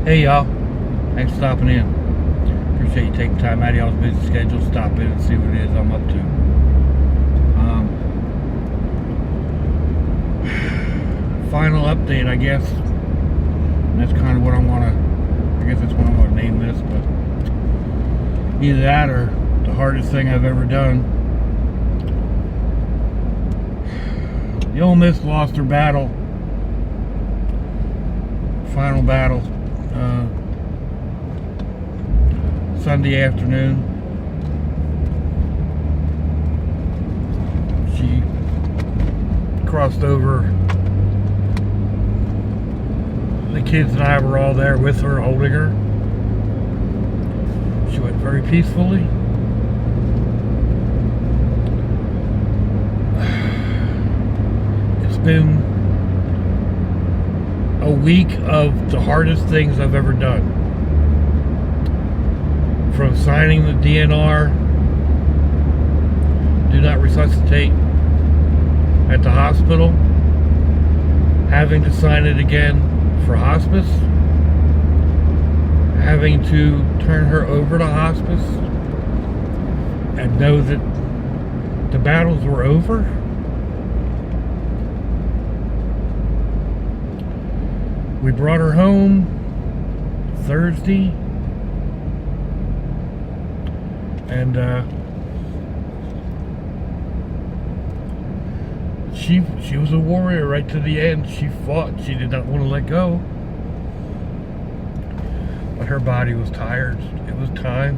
Hey y'all, thanks for stopping in. Appreciate you taking time out of y'all's busy schedule to stop in and see what it is I'm up to. Final update, I guess. And that's kind of what I'm gonna, I guess that's what I'm gonna name this, but either that or the hardest thing I've ever done. The Ole Miss lost their battle, final battle, Sunday afternoon. She crossed over. The kids and I were all there with her, holding her. She went very peacefully. It's been a week of the hardest things I've ever done. From signing the DNR, do not resuscitate, at the hospital, having to sign it again for hospice, having to turn her over to hospice and know that the battles were over. We brought her home Thursday, and she was a warrior right to the end. She fought. She did not want to let go. But her body was tired. It was time.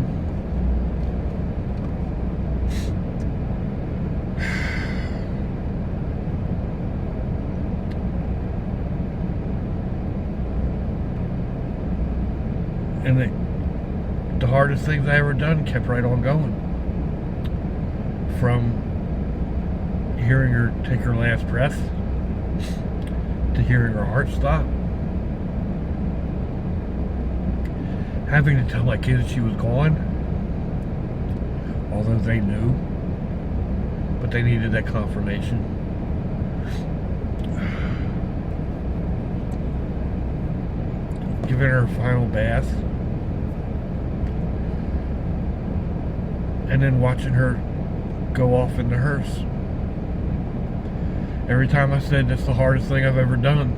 And the hardest things I ever done kept right on going. From hearing her take her last breath to hearing her heart stop. Having to tell my kids she was gone, although they knew, but they needed that confirmation. Giving her a final bath, and then watching her go off in the hearse. Every time I said that's the hardest thing I've ever done,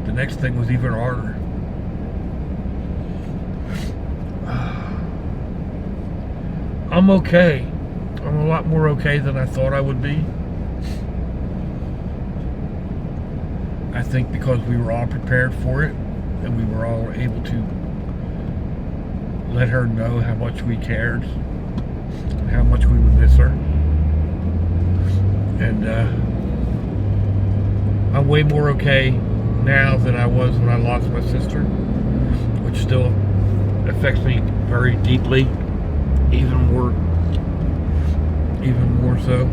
the next thing was even harder. I'm okay. I'm a lot more okay than I thought I would be. I think because we were all prepared for it, and we were all able to let her know how much we cared and how much we would miss her. And I'm way more okay now than I was when I lost my sister, which still affects me very deeply, even more so.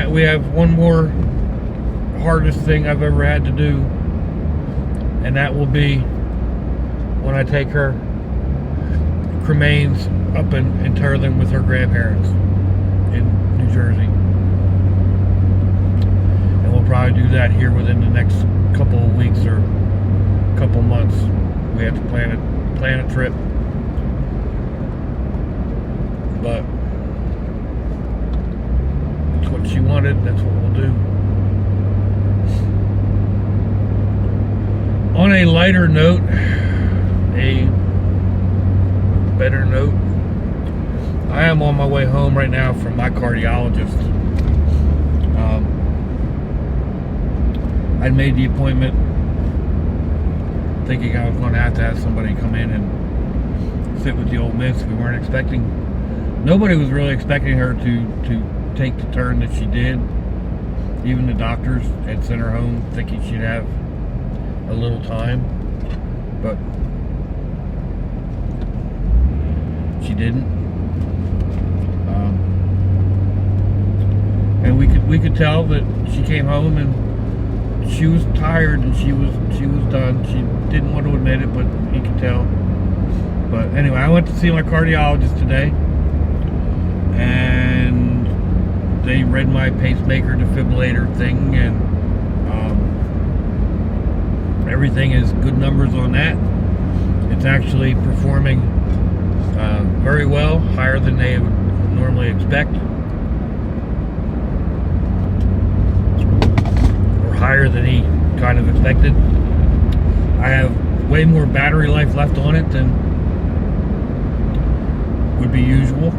We have one more hardest thing I've ever had to do, and that will be when I take her cremains up and inter them with her grandparents in New Jersey. And we'll probably do that here within the next couple of weeks or couple months. We have to plan a trip, but it's what she wanted. That's what we'll do. On a lighter note, a better note, I am on my way home right now from my cardiologist. I made the appointment thinking I was going to have somebody come in and sit with the Ole Miss. We weren't expecting, nobody was really expecting her to take the turn that she did. Even the doctors had sent her home thinking she'd have a little time, but she didn't. And we could tell that she came home and she was tired and she was done. She didn't want to admit it, but you could tell. But anyway, I went to see my cardiologist today, and they read my pacemaker defibrillator thing, and everything is good numbers on that. It's actually performing very well, higher than they would normally expect, or higher than he kind of expected. I have way more battery life left on it than would be usual.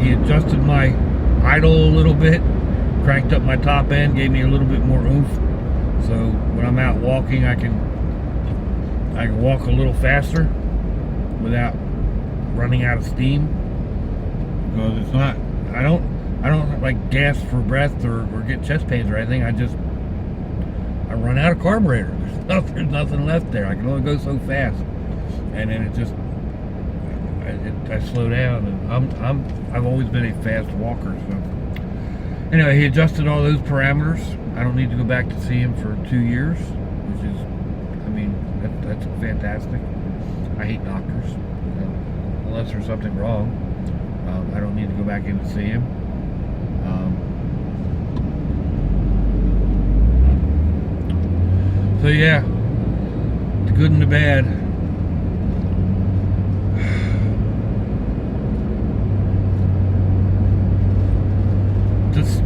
He adjusted my idle a little bit, cranked up my top end, gave me a little bit more oomph. So when I'm out walking, I can walk a little faster without running out of steam. Because it's not, I don't like gasp for breath or get chest pains or anything. I run out of carburetor. There's nothing left there. I can only go so fast, and then I slow down. And I've always been a fast walker. So anyway, he adjusted all those parameters. I don't need to go back to see him for 2 years, which is, I mean, that's fantastic. I hate doctors, unless there's something wrong. I don't need to go back in to see him. So yeah, the good and the bad. Just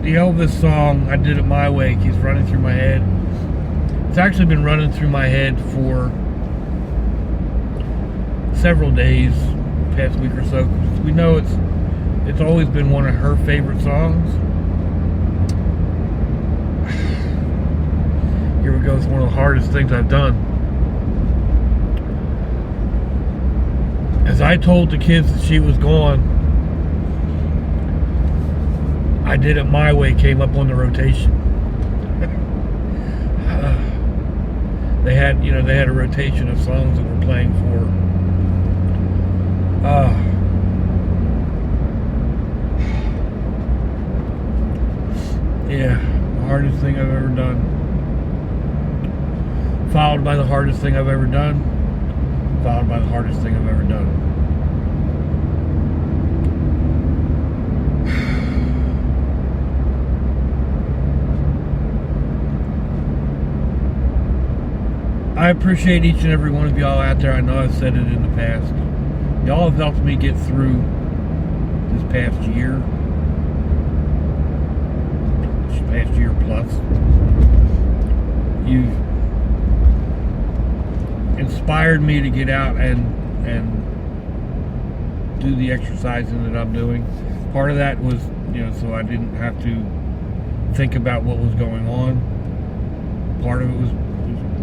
the Elvis song, I Did It My Way, keeps running through my head. It's actually been running through my head for several days, past week or so. We know it's always been one of her favorite songs. Here we go, it's one of the hardest things I've done. As I told the kids that she was gone, I Did It My Way came up on the rotation. They had a rotation of songs that were playing for. Yeah, the hardest thing I've ever done. Followed by the hardest thing I've ever done. Followed by the hardest thing I've ever done. I appreciate each and every one of y'all out there. I know I've said it in the past. Y'all have helped me get through this past year. This past year plus. You've inspired me to get out and do the exercising that I'm doing. Part of that was, so I didn't have to think about what was going on. Part of it was,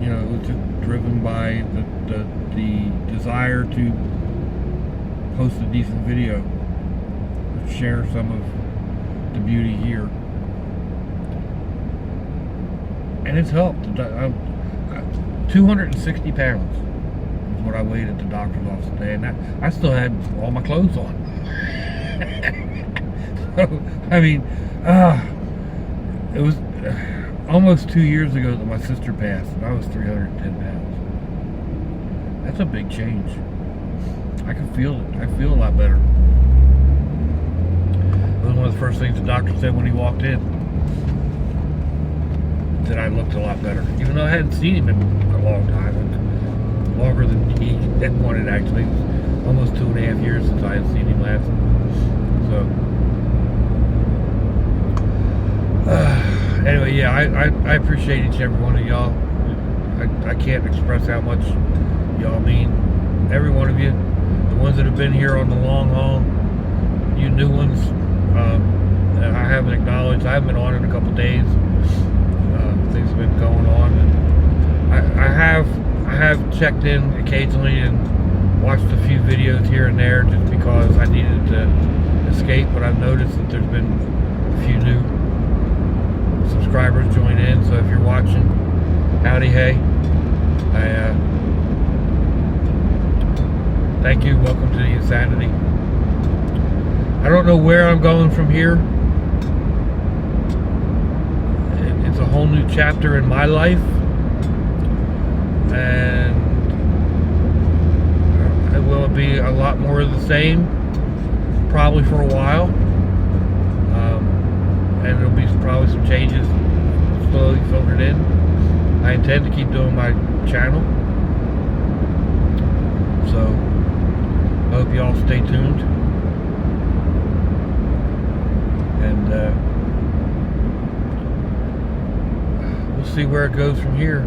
it was just driven by the desire to post a decent video, share some of the beauty here, and it's helped. 260 pounds is what I weighed at the doctor's office today, and I still had all my clothes on. So, I mean, it was almost 2 years ago that my sister passed, and I was 310 pounds. That's a big change. I can feel it. I feel a lot better. It was one of the first things the doctor said when he walked in, that I looked a lot better. Even though I hadn't seen him in a long time. Longer than he had wanted, actually. It was almost 2.5 years since I had seen him last. So, anyway, yeah, I appreciate each and every one of y'all. I can't express how much y'all mean. Every one of you. The ones that have been here on the long haul. You new ones. I haven't acknowledged. I haven't been on in a couple days. Things have been going on. And I have checked in occasionally and watched a few videos here and there just because I needed to escape. But I've noticed that there's been a few new subscribers join in, so if you're watching, howdy hey. I thank you. Welcome to the Insanity. I don't know where I'm going from here. It's a whole new chapter in my life, and be a lot more of the same, probably for a while. And there'll be probably some changes slowly filtered in. I intend to keep doing my channel. So, I hope you all stay tuned. And we'll see where it goes from here.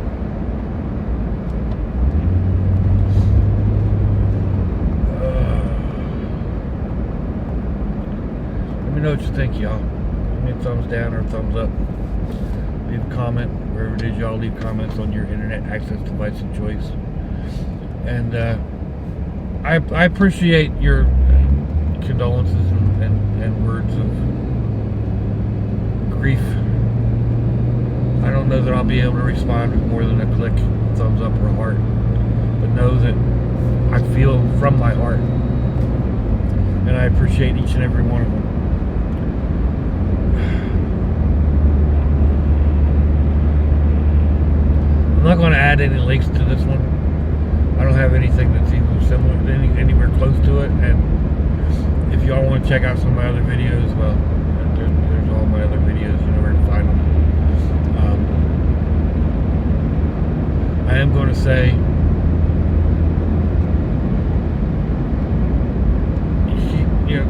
Let me know what you think, y'all. Give me a thumbs down or a thumbs up. Leave a comment wherever it is y'all leave comments on your internet access device of choice. And I appreciate your condolences and words of grief. I don't know that I'll be able to respond with more than a click, a thumbs up, or a heart. But know that I feel from my heart. And I appreciate each and every one of them. I'm not going to add any links to this one. I don't have anything that's even similar, anywhere close to it. And if y'all want to check out some of my other videos, well, there's all my other videos. You know where to find them. I am going to say,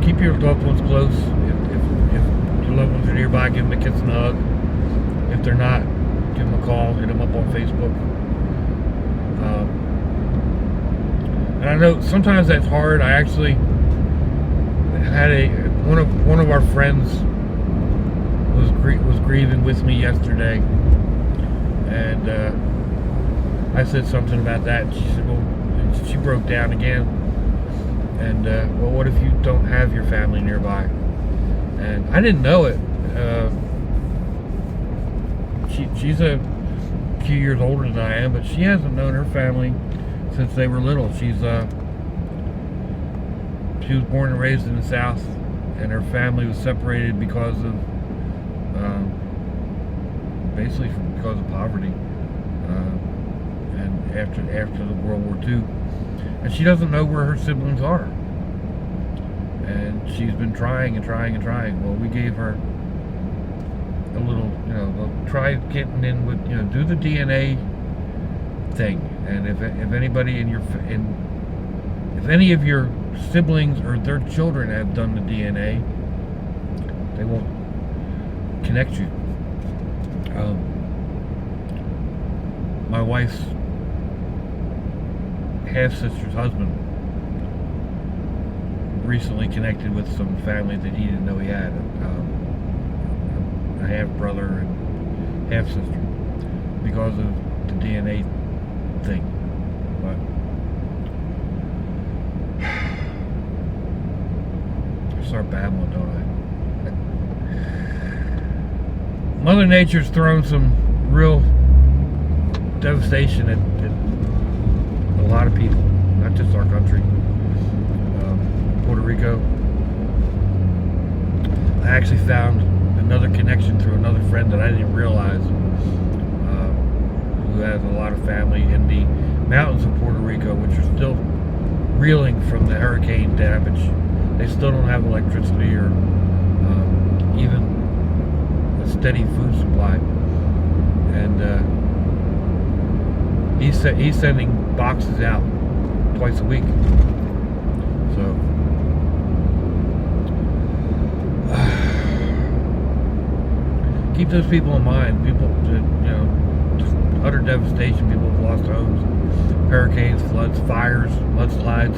keep your loved ones close. If your loved ones are nearby, give them a kiss and a hug. If they're not, give them a call, hit them up on Facebook. And I know sometimes that's hard. I actually had one of our friends was grieving with me yesterday, and I said something about that. And she said, "Well," and she broke down again. And well, what if you don't have your family nearby? And I didn't know it. She's a few years older than I am, but she hasn't known her family since they were little. She was born and raised in the South, and her family was separated because of basically because of poverty, and after the World War II, and she doesn't know where her siblings are, and she's been trying and trying and trying. Well, we gave her a little, try getting in with, do the DNA thing, and if anybody if any of your siblings or their children have done the DNA, they won't connect you. My wife's half-sister's husband recently connected with some family that he didn't know he had. A half-brother and half-sister, because of the DNA thing. But I start babbling, don't I? Mother Nature's thrown some real devastation at a lot of people, not just our country. Puerto Rico. I actually found another connection through another friend that I didn't realize, who has a lot of family in the mountains of Puerto Rico, which are still reeling from the hurricane damage. They still don't have electricity or even a steady food supply. And he's sending boxes out twice a week. So keep those people in mind. People that, just utter devastation. People have lost homes, hurricanes, floods, fires, mudslides,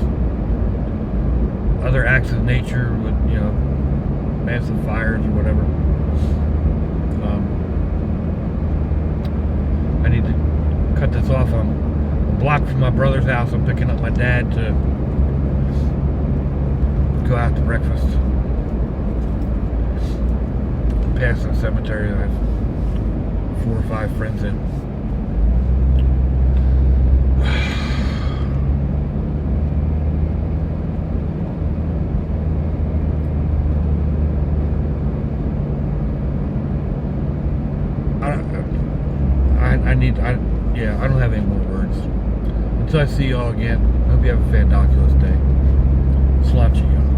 other acts of nature with, massive fires or whatever. I need to cut this off. I'm a block from my brother's house. I'm picking up my dad to go out to breakfast. Passing a cemetery that I have 4 or 5 friends in. I don't have any more words. Until I see y'all again, I hope you have a fantabulous day. watching, y'all.